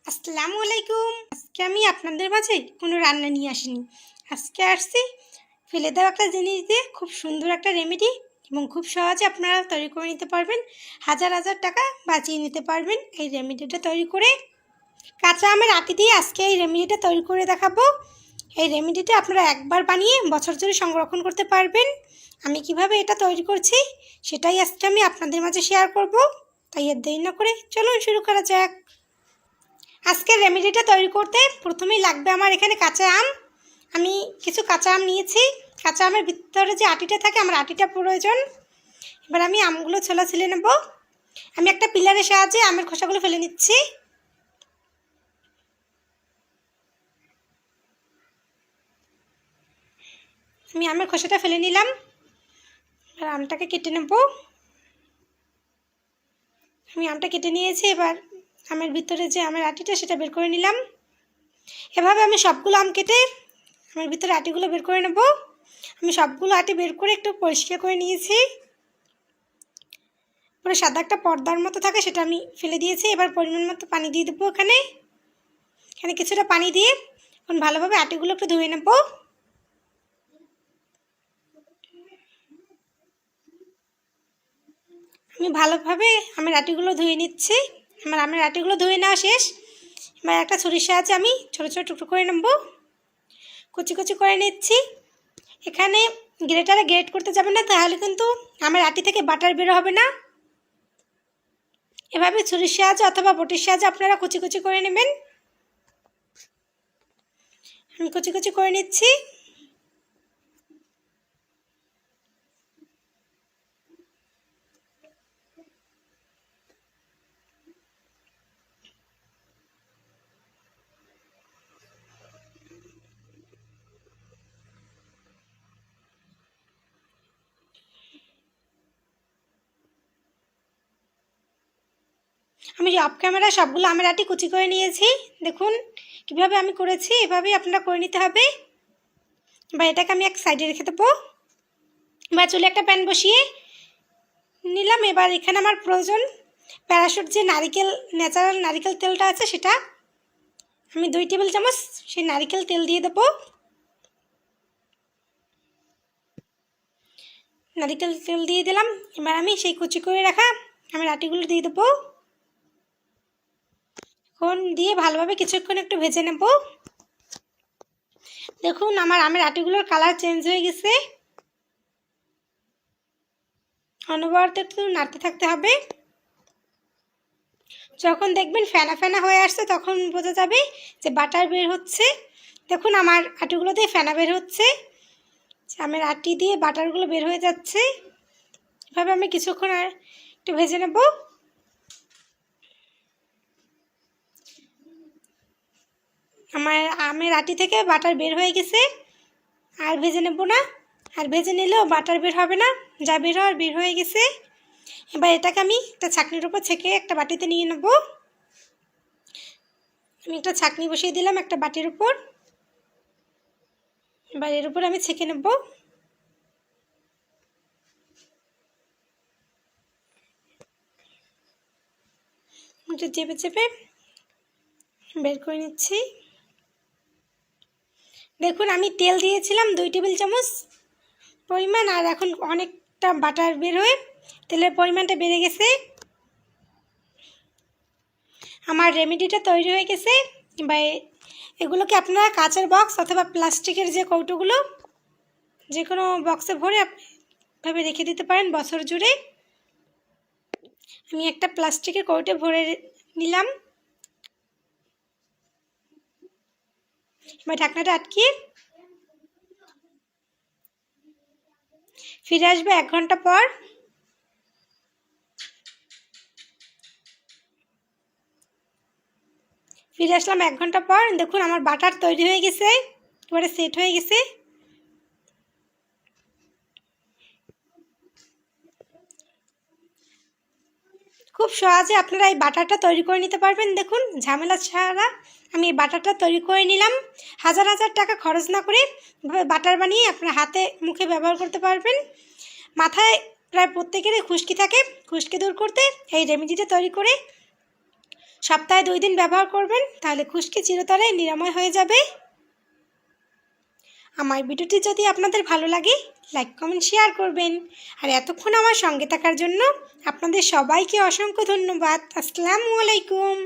আসসালামু আলাইকুম। আজকে আমি আপনাদের মাঝে কোনো রান্না নিয়ে আসিনি। আজকে আসছি ফেলে দেওয়া একটা জিনিস দিয়ে খুব সুন্দর একটা রেমেডি এবং খুব সহজে আপনারা তৈরি করে নিতে পারবেন। হাজার হাজার টাকা বাঁচিয়ে নিতে পারবেন এই রেমেডিটা তৈরি করে। কাঁচা আমের আটি দিয়ে আজকে এই রেমেডিটা তৈরি করে দেখাবো। এই রেমেডিটা আপনারা একবার বানিয়ে বছর জুড়ে সংরক্ষণ করতে পারবেন। আমি কিভাবে এটা তৈরি করছি সেটাই আজকে আমি আপনাদের মাঝে শেয়ার করব। তাই আর দেরি না করে চলুন শুরু করা যাক। আজকের রেমেডিটা তৈরি করতে প্রথমেই লাগবে আমার এখানে কাঁচা আম। আমি কিছু কাঁচা আম নিয়েছি। কাঁচা আমের ভিতরে যে আটিটা থাকে আমার আটিটা প্রয়োজন। এবার আমি আমগুলো ছোলা ছিলে নেব। আমি একটা পিলারের সাহায্যে আমের খোসাগুলো ফেলে নিচ্ছি। আমি আমের খোসাটা ফেলে নিলাম। এবার আমটাকে কেটে নেব। আমি আমটা কেটে নিয়েছি। এবার আমের ভিতরে যে আমের আটিটা সেটা বের করে নিলাম। এভাবে আমি সবগুলো আম কেটে আমের ভিতরে আটিগুলো বের করে নেব। আমি সবগুলো আটি বের করে একটু পরিষ্কার করে নিয়েছি। পুরো সাদা একটা পর্দার মতো থাকে সেটা আমি ফেলে দিয়েছি। এবার পরিমাণ মতো পানি দিয়ে দেবো। এখানে কিছুটা পানি দিয়ে এখন ভালোভাবে আটিগুলো একটু ধুয়ে নেব। আমি ভালোভাবে আমের আটিগুলো ধুয়ে নিচ্ছি। আমার আমের আটিগুলো ধুয়ে নেওয়া শেষ। এবার একটা ছুরির সাহায্যে আমি ছোটো ছোটো টুকরো করে নেব। কুচি কুচি করে নিচ্ছি। এখানে গ্রেটারে গ্রেট করতে যাবে না, তাহলে কিন্তু আমের আটি থেকে বাটার বের হবে না। এভাবে ছুরির সাহায্যে অথবা বটির সাহায্যে আপনারা কুচি কুচি করে নেবেন। আমি কুচি কুচি করে নিচ্ছি। আমি অফ ক্যামেরা সবগুলো আমের আটি কুচি করে নিয়েছি। দেখুন কীভাবে আমি করেছি, এভাবেই আপনারা করে নিতে হবে। বা এটাকে আমি এক সাইডে রেখে দেবো। বা চুলে একটা প্যান বসিয়ে নিলাম। এবার এখানে আমার প্রয়োজন প্যারাশুট যে নারিকেল, ন্যাচারাল নারিকেল তেলটা আছে সেটা আমি 2 টেবিল চামচ সেই নারিকেল তেল দিয়ে দেবো। নারিকেল তেল দিয়ে দিলাম। এবার আমি সেই কুচি করে রাখা আমের আটিগুলো দিয়ে দেবো। এখন দিয়ে ভালোভাবে কিছুক্ষণ একটু ভেজে নেব। দেখুন আমার আমের আটিগুলোর কালার চেঞ্জ হয়ে গেছে। অনবরত একটু নাড়তে থাকতে হবে। যখন দেখবেন ফেনা ফেনা হয়ে আসছে তখন বোঝা যাবে যে বাটার বের হচ্ছে। দেখুন আমার আটিগুলো দিয়ে ফেনা বের হচ্ছে। আমের আটি দিয়ে বাটারগুলো বের হয়ে যাচ্ছে। এভাবে আমি কিছুক্ষণ আর একটু ভেজে নেব। আমার আমের আটি থেকে বাটার বের হয়ে গেছে। আর ভেজে নেব না। আর ভেজে নিলেও বাটার বের হবে না, যা বের হওয়ার বের হয়ে গেছে। এবার এটাকে আমি একটা ছাঁকনির উপর ছেঁকে একটা বাটিতে নিয়ে নেব। আমি একটা ছাঁকনি বসিয়ে দিলাম একটা বাটির উপর। এবার এর উপর আমি ছেঁকে নেব। একটু চেপে চেপে বের করে নিচ্ছি। দেখুন আমি তেল দিয়েছিলাম 2 টেবিল চামচ পরিমাণ, আর এখন অনেকটা বাটার বের হয়ে তেলের পরিমাণটা বেড়ে গেছে। আমার রেমেডিটা তৈরি হয়ে গেছে। বা এগুলোকে আপনারা কাঁচের বক্স অথবা প্লাস্টিকের যে কৌটোগুলো, যে কোনো বক্সে ভরে এভাবে রেখে দিতে পারেন বছর জুড়ে। আমি একটা প্লাস্টিকের কৌটো ভরে নিলাম। এবার ঢাকনাটা আটকিয়ে ফিরে আসবে 1 ঘন্টা পর। ফিরে আসলাম 1 ঘন্টা পর। দেখুন আমার বাটার তৈরি হয়ে গেছে, এবারে সেট হয়ে গেছে। খুব সহজে আপনারা এই বাটারটা তৈরি করে নিতে পারবেন। দেখুন ঝামেলা ছাড়া আমি এই বাটারটা তৈরি করে নিলাম। হাজার হাজার টাকা খরচ না করে বাটার বানিয়ে আপনার হাতে মুখে ব্যবহার করতে পারবেন। মাথায় প্রায় প্রত্যেকেরই খুশকি থাকে, খুশকি দূর করতে এই রেমেডিটা তৈরি করে সপ্তাহে 2 দিন ব্যবহার করবেন, তাহলে খুশকি চিরতরে নিরাময় হয়ে যাবে। আমার ভিডিওটি যদি আপনাদের ভালো লাগে লাইক কমেন্ট শেয়ার করবেন। আর এতক্ষণ আমার সঙ্গে থাকার জন্য আপনাদের সবাইকে অসংখ্য ধন্যবাদ। আসসালামু আলাইকুম।